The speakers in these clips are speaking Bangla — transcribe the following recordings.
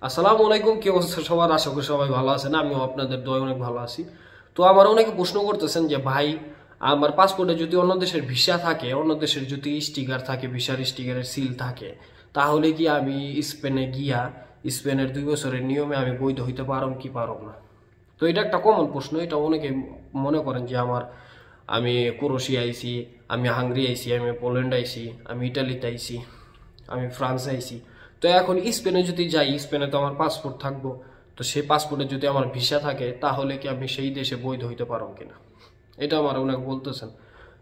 আসসালামু আলাইকুম। কি অবস্থা সবার? আশা করি সবাই ভালো আছেন। আমিও আপনাদের দোয়ায় অনেক ভালো আছি। তো আমার অনেকে প্রশ্ন করতেছেন যে ভাই, আমার পাসপোর্টে যদি অন্য দেশের ভিসা থাকে, অন্য দেশের যদি স্টিকার থাকে, ভিসার স্টিকারের সিল থাকে, তাহলে কি আমি স্পেনে গিয়া স্পেনের 2 বছরের নিয়মে আমি বৈধ হইতে পারম কি পারম না? তো এটা একটা কমন প্রশ্ন। এটা অনেকে মনে করেন যে আমি ক্রোয়েশিয়া আইছি, আমি হাঙ্গেরি আইছি, আমি পোল্যান্ড আইছি, আমি ইটালিতে আইছি, আমি ফ্রান্সে আইছি। তো এখন স্পেনে যদি যাই, স্পেনে তো আমার পাসপোর্ট থাকবো। তো সেই পাসপোর্টে যদি আমার ভিসা থাকে, তাহলে কি আমি সেই দেশে বৈধ হইতে পারব কিনা, এটা আমার অনেক বলতেছেন।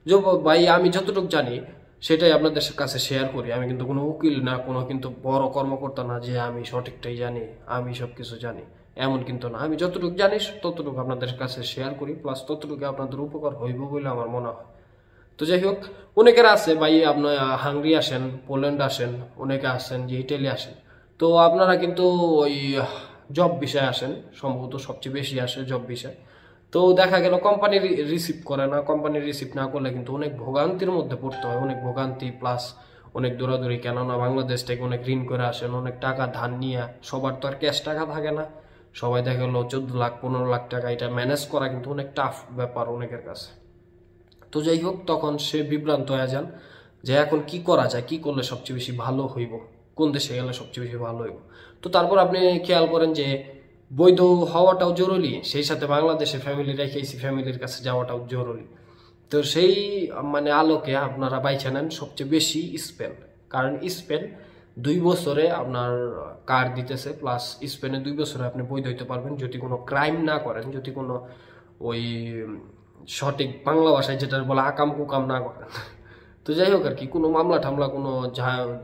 যে ভাই, আমি যতটুকু জানি সেটাই আপনাদের কাছে শেয়ার করি। আমি কিন্তু কোনো উকিল না, কোনো কিন্তু বড় কর্মকর্তা না যে আমি সঠিকটাই জানি, আমি সব কিছু জানি, এমন কিন্তু না। আমি যতটুকু জানি ততটুকু আপনাদের কাছে শেয়ার করি, প্লাস ততটুকু আপনাদের উপকার হইব বলে আমার মনে হয়। তো যাই হোক, অনেকের আছে ভাই, আপনার হাঙ্গেরি আসেন, পোল্যান্ড আসেন, অনেকে আসেন যে ইটালি আসেন। তো আপনারা কিন্তু ওই জব বিষয়ে আসেন, সম্ভবত সবচেয়ে বেশি আসে জব বিষয়। তো দেখা গেল কোম্পানি রিসিভ করে না। কোম্পানি রিসিভ না করলে কিন্তু অনেক ভোগান্তির মধ্যে পড়তে হয়, অনেক ভোগান্তি প্লাস অনেক দৌড়াদৌড়ি। কেননা বাংলাদেশ থেকে অনেক ঋণ করে আসেন, অনেক টাকা ধার নিয়ে। সবার তো আর ক্যাশ টাকা থাকে না। সবাই দেখা গেলো 14 লাখ 15 লাখ টাকা, এটা ম্যানেজ করা কিন্তু অনেক টাফ ব্যাপার অনেকের কাছে। তো যাই হোক, তখন সে বিভ্রান্ত হয়ে যান যে এখন কি করা যায়, কি করলে সবচেয়ে বেশি ভালো হইব, কোন দেশে গেলে সবচেয়ে বেশি ভালো হইব। তো তারপর আপনি খেয়াল করেন যে বৈধ হওয়াটাও জরুরি, সেই সাথে বাংলাদেশে ফ্যামিলি রেখেছি, ফ্যামিলির কাছে যাওয়াটাও জরুরি। তো সেই আলোকে আপনারা বাইছে নেন সবচেয়ে বেশি স্পেন। কারণ স্পেন 2 বছরে আপনার কার্ড দিতেছে, প্লাস স্পেনে 2 বছরে আপনি বৈধ হইতে পারবেন যদি কোনো ক্রাইম না করেন, যদি কোনো ওই সঠিক বাংলা ভাষায় যেটা বলে আকাম কুকাম না করেন। তো যাই হোক আর কি, কোনো মামলা টামলা কোনো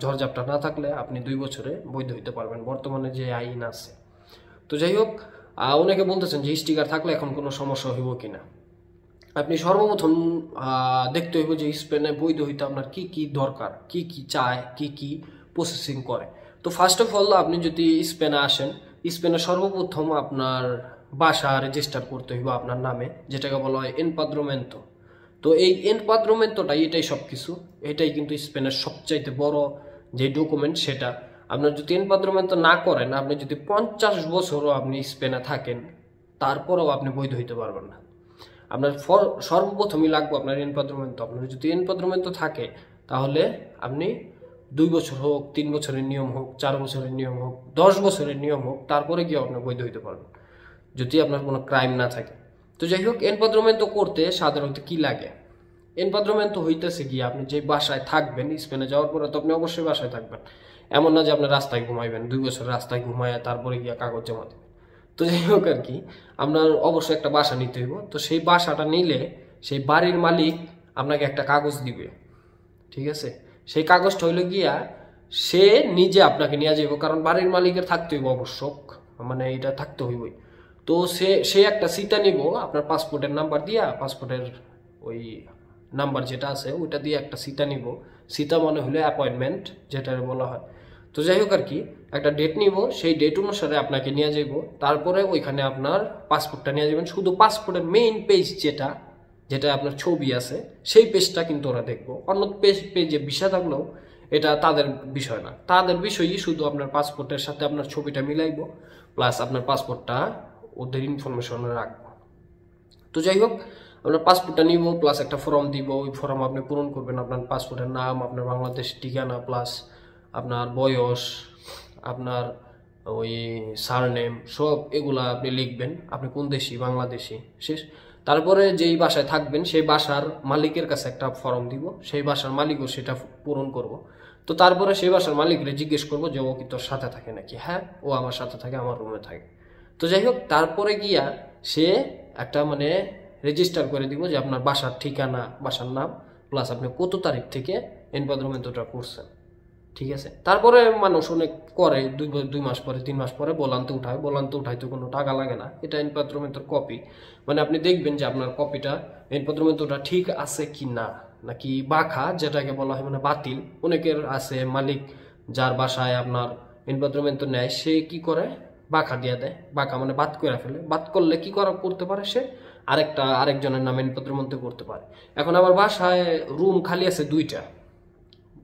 ঝড়ঝাপটা না থাকলে আপনি 2 বছরে বৈধ হইতে পারবেন, বর্তমানে যে আইন আছে। তো যাই হোক, অনেকে বলতেছেন যে স্টিকার থাকলে এখন কোনো সমস্যা হইব কিনা। আপনি সর্বপ্রথম দেখতে হইব যে স্পেনে বৈধ হইতে আপনার কি কি দরকার, কি কি চায়, কি কি প্রসেসিং করে। তো ফার্স্ট অফ অল, আপনি যদি স্পেনে আসেন, স্পেনে সর্বপ্রথম আপনার বাসা রেজিস্টার করতে হইব আপনার নামে, যেটাকে বলা হয় এনপাদ্রমেন্তো। তো এই এনপাদ্রমেন্টোটাই, এটাই সব কিছু। এটাই কিন্তু স্পেনের সবচাইতে বড় যে ডকুমেন্ট সেটা। আপনার যদি এনপাদ্রমেন্তো না করেন, আপনি যদি 50 বছরও আপনি স্পেনে থাকেন, তারপরেও আপনি বৈধ হইতে পারবেন না। আপনার সর্বপ্রথমই লাগবে আপনার এনপাদ্রমেন্তো। আপনার যদি এনপাদ্রমেন্তো থাকে, তাহলে আপনি 2 বছর হোক, 3 বছরের নিয়ম হোক, 4 বছরের নিয়ম হোক, 10 বছরের নিয়ম হোক, তারপরে গিয়ে আপনি বৈধ হইতে পারবেন, যদি আপনার কোনো ক্রাইম না থাকে। তো যাই হোক, এনপাদ্রমেন্তো করতে সাধারণত কি লাগে? এনপাদ্রমেন্তো হইতেছে কি, আপনি যে বাসায় থাকবেন স্পেনে যাওয়ার পরে, তো আপনি অবশ্যই বাসায় থাকবেন। এমন না যে আপনি রাস্তায় ঘুমাইবেন, 2 বছর রাস্তায় ঘুমায় তারপরে গিয়া কাগজ জমা দেবেন। তো যাই হোক আর কি, আপনার অবশ্যই একটা বাসা নিতে হইব। তো সেই বাসাটা নিলে সেই বাড়ির মালিক আপনাকে একটা কাগজ দিবে, ঠিক আছে? সেই কাগজটা হইলো গিয়া সে নিজে আপনাকে নিয়ে যাইব, কারণ বাড়ির মালিকের থাকতে হইব আবশ্যক, এটা থাকতে হইবই। তো সে একটা সিটা নিব আপনার পাসপোর্টের নাম্বার দিয়া, পাসপোর্টের ওই নাম্বার যেটা আছে ওইটা দিয়ে একটা সিটা নিব। সিটা মানে হলো অ্যাপয়েন্টমেন্ট, যেটা বলা হয়। তো যাই হোক আর কি, একটা ডেট নিব, সেই ডেট অনুসারে আপনাকে নিয়ে যাইব। তারপরে ওইখানে আপনার পাসপোর্টটা নিয়ে যাবেন। শুধু পাসপোর্টের মেইন পেজ যেটা যেটা আপনার ছবি আছে, সেই পেজটা কিন্তু ওরা দেখবো। অন্য পেজে বিষয় থাকলেও এটা তাদের বিষয় না। তাদের বিষয়ই শুধু আপনার পাসপোর্টের সাথে আপনার ছবিটা মিলাইব, প্লাস আপনার পাসপোর্টটা ওদের ইনফরমেশনে রাখবো। তো যাই হোক, আপনার পাসপোর্টটা নিব, প্লাস একটা ফর্ম দিব। ওই ফর্ম আপনি পূরণ করবেন, আপনার পাসপোর্টের নাম, আপনার বাংলাদেশ ঠিকানা, প্লাস আপনার বয়স, আপনার ওই সারনেম, সব এগুলা আপনি লিখবেন। আপনি কোন দেশি, বাংলাদেশি, শেষ। তারপরে যেই বাসায় থাকবেন সেই বাসার মালিকের কাছে একটা ফর্ম দিব, সেই বাসার মালিকও সেটা পূরণ করব। তো তারপরে সেই বাসার মালিকরে জিজ্ঞেস করবো যে ও কি তোর সাথে থাকে নাকি? হ্যাঁ, ও আমার সাথে থাকে, আমার রুমে থাকে। তো যাই হোক, তারপরে গিয়া সে একটা রেজিস্টার করে দিব যে আপনার বাসার ঠিকানা, বাসার নাম, প্লাস আপনি কত তারিখ থেকে এনপাদ্রমেন্টোটা করছেন, ঠিক আছে? তারপরে মানুষ অনেক করে 2 মাস পরে, 3 মাস পরে বলান্তে উঠায়। বলান্তে উঠাইতে কোনো টাকা লাগে না, এটা এনপাদ্রমেন্টোর কপি। আপনি দেখবেন যে আপনার কপিটা, এনপাদ্রমেন্টোটা ঠিক আছে কি না, নাকি বাঁকা, যেটাকে বলা হয় বাতিল। অনেকের আছে মালিক যার বাসায় আপনার এনপাদ্রমেন্টো নেয়, সে কি করে, বাঁকা দিয়ে দেয়। বাঁকা বাদ করে ফেলে। বাদ করলে কি করতে পারে সে, আরেকজনের নামে এনপাদ্রমেন্টো করতে পারে। এখন আমার বাসায় রুম খালি আছে 2টা,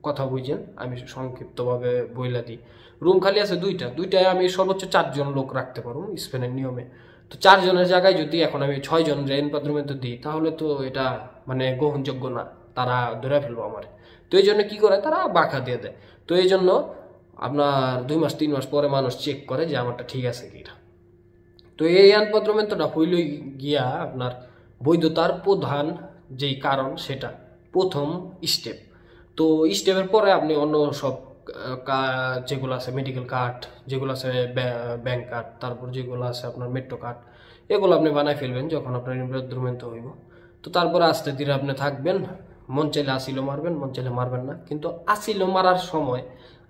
কথা বুঝেন, আমি সংক্ষিপ্তভাবে বইলা দিই। রুম খালি আছে দুইটায় আমি সর্বোচ্চ 4 জন লোক রাখতে পারবো স্পেনের নিয়মে। তো 4 জনের জায়গায় যদি এখন আমি 6 জন এনপাদ্রমেন্টো দিই, তাহলে তো এটা মানে গ্রহণযোগ্য না, তারা ধরে ফেলবো আমার। তো এই জন্য কি করে, তারা বাঁকা দিয়ে দেয়। তো এই জন্য আপনার 2 মাস 3 মাস পরে মানুষ চেক করে যে আমারটা ঠিক আছে কিনা। তো এই এনপাদ্রমেন্টোটা হইলই গিয়া আপনার বৈধতার প্রধান যেই কারণ, সেটা প্রথম স্টেপ। তো স্টেপের পরে আপনি অন্য সব যেগুলো আছে মেডিকেল কার্ড, যেগুলো আছে ব্যাংক কার্ড, তারপর যেগুলো আছে আপনার মেট্রো কার্ড, এগুলো আপনি বানাই ফেলবেন যখন আপনার এনপাদ্রমেন্টো হইব। তো তারপরে আস্তে ধীরে আপনি থাকবেন, মন চাইলে আসিলো মারবেন, মন চাইলে মারবেন না। কিন্তু আসিলো মারার সময়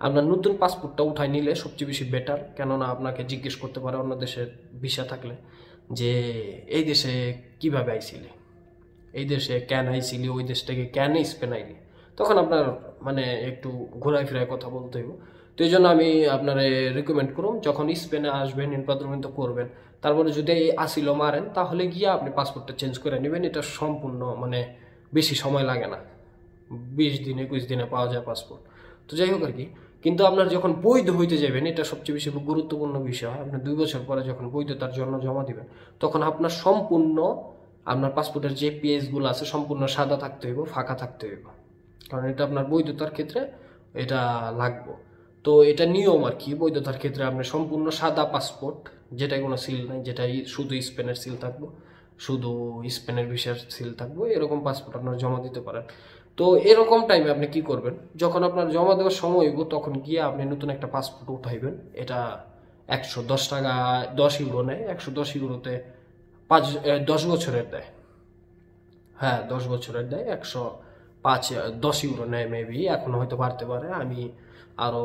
আপনার নতুন পাসপোর্টটা উঠাই নিলে সবচেয়ে বেশি বেটার। কেননা আপনাকে জিজ্ঞেস করতে পারে অন্য দেশের ভিসা থাকলে যে এই দেশে কিভাবে আইছিলে, এই দেশে কেন আইছিলি, ওই দেশ থেকে কেন স্পেন আইলি, তখন আপনার মানে একটু ঘোরায় ফিরায় কথা বলতে হইব। তো এই জন্য আমি আপনারে রিকমেন্ড করুন, যখন স্পেনে আসবেন এনপাদ্রমেন্টো করবেন, তারপরে যদি আসিলো মারেন, তাহলে গিয়ে আপনি পাসপোর্টটা চেঞ্জ করে নেবেন। এটা সম্পূর্ণ মানে বেশি সময় লাগে না, 20 দিন 21 দিনে পাওয়া যায় পাসপোর্ট। তো যাই হোক আর কি। কিন্তু আপনার যখন বৈধ হইতে যাবেন, এটা সবচেয়ে বেশি গুরুত্বপূর্ণ বিষয়। আপনার 2 বছর পরে যখন বৈধতার জন্য জমা দিবেন, তখন আপনার সম্পূর্ণ আপনার পাসপোর্টের যে পেজগুলো আছে সম্পূর্ণ সাদা থাকতে হইব, ফাঁকা থাকতে হইব, কারণ এটা আপনার বৈধতার ক্ষেত্রে এটা লাগবে। তো এটা নিয়ম আর কি, বৈধতার ক্ষেত্রে আপনি সম্পূর্ণ সাদা পাসপোর্ট, যেটাই কোনো সিল নাই, যেটাই শুধু স্পেনের সিল থাকবো, শুধু স্পেনের ভিসার সিল থাকবো, এরকম পাসপোর্ট আপনারা জমা দিতে পারেন। তো এরকম টাইমে আপনি কি করবেন, যখন আপনার জমা দেওয়ার সময় হইব, তখন গিয়ে আপনি নতুন একটা পাসপোর্ট উঠাইবেন। এটা 110 টাকা 10 ইউরো নেয়, 110 ইউরোতে 10 বছরের দেয়। হ্যাঁ 10 বছরের দেয়, 10 ইউরো নেয় মেবি, এখন হয়তো বাড়তে পারে। আমি আরও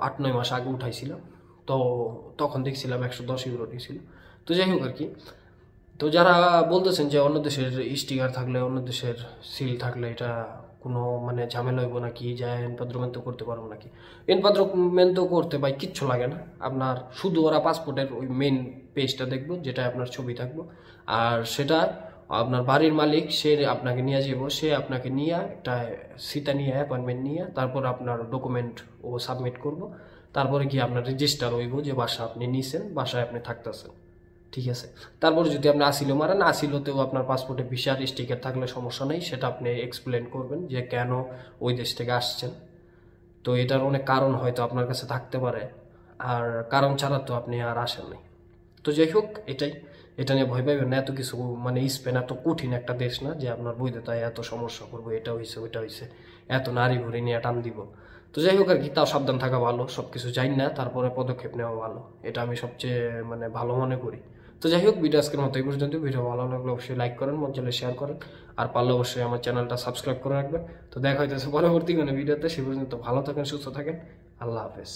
8-9 মাস আগে উঠাইছিলাম, তো তখন দেখছিলাম 110 ইউরো নিয়েছিল। তো যাই হোক আর কি। তো যারা বলতেছেন যে অন্য দেশের স্টিকার থাকলে, অন্য দেশের সিল থাকলে এটা কোনো মানে ঝামেলা হইব নাকি, যা এনপাদ্রমেন্টো করতে পারবো নাকি, এনপাদ্রমেন্টো করতে ভাই কিচ্ছু লাগে না। আপনার শুধু ওরা পাসপোর্টের ওই মেইন পেজটা দেখবো, যেটা আপনার ছবি থাকবো, আর সেটা আপনার বাড়ির মালিক সে আপনাকে নিয়ে যাবো, সে আপনাকে নিয়ে একটা সিটা নিয়ে অ্যাপয়েন্টমেন্ট নিয়ে তারপর আপনার ডকুমেন্ট ও সাবমিট করব। তারপরে গিয়ে আপনার রেজিস্টার হইব যে বাসা আপনি নিছেন, বাসায় আপনি থাকতেছেন, ঠিক আছে। তারপরে যদি আপনি আসিলো মারেন, আসিলোতেও আপনার পাসপোর্টে ভিসার স্টিকার থাকলে সমস্যা নেই, সেটা আপনি এক্সপ্লেন করবেন যে কেন ওই দেশ থেকে আসছেন। তো এটার অনেক কারণ হয়তো আপনার কাছে থাকতে পারে, আর কারণ ছাড়া তো আপনি আর আসেন নাই। তো যাই হোক, এটা নিয়ে ভয় পাইবেন না। এত কিছু মানে স্পেন এত কঠিন একটা দেশ না যে আপনার বৈধতায় এত সমস্যা করবো, এটা হয়েছে ওইটা হয়েছে, এত নারী ঘুরে নিয়ে টান দিব। তো যাই হোক আর কি, তাও সাবধান থাকা ভালো, সবকিছু জানি না তারপরে পদক্ষেপ নেওয়া ভালো, এটা আমি সবচেয়ে মানে ভালো মনে করি। তো যাই হোক, ভিডিও আজকের মতো এই পর্যন্ত। ভিডিও ভালো লাগলে অবশ্যই লাইক করেন, মন চাইলে শেয়ার করেন, আর পারলে অবশ্যই আমার চ্যানেলটা সাবস্ক্রাইব করে রাখবেন। তো দেখা হইতেছে পরবর্তী কোনো ভিডিওতে, সে পর্যন্ত ভালো থাকেন, সুস্থ থাকেন, আল্লাহ হাফেজ।